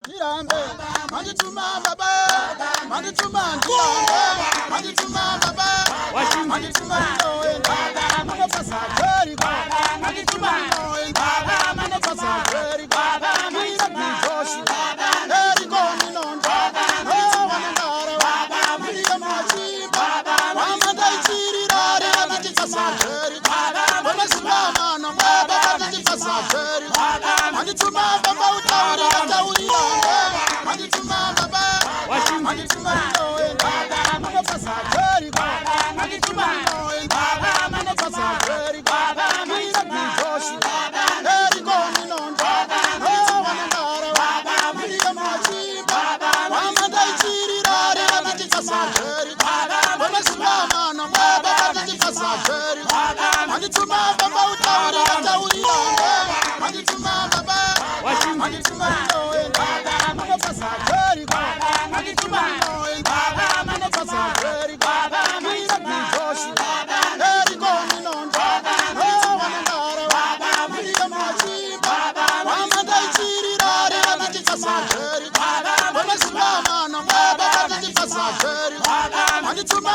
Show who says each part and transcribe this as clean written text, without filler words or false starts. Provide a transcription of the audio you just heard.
Speaker 1: Tirambe, Mandituma Baba, Mandituma Tirambe, Mandituma Baba, Mandituma Noe, Manapasa, very good, Mandituma Noe, Manapasa, very good, Mira Joshi, very good, no, Maria Machi, Amanda Chiri, Manditasa, very good, Manasama, no, Manditasa, very good, Mandituma Baba, Mandituma Baba, Mandituma Noe, Manapasa, very good, Mandituma Noe, Manapasa, very good, Mira Joshi, very good, no, Maria Machi, Amanda Chiri, Manditasa, very good, Manasama, no, Manditasa, very good, Mandituma Baba, Mandituma Baba, Mandituma Noe, Manapasa, very good, Mandituma Noe, Manapasa, very good, Mira Joshi, very good, no, Maria Machi, Amanda Chiri, Manditasa, very good, Manasama, no, Manditasa, very good, Mandituma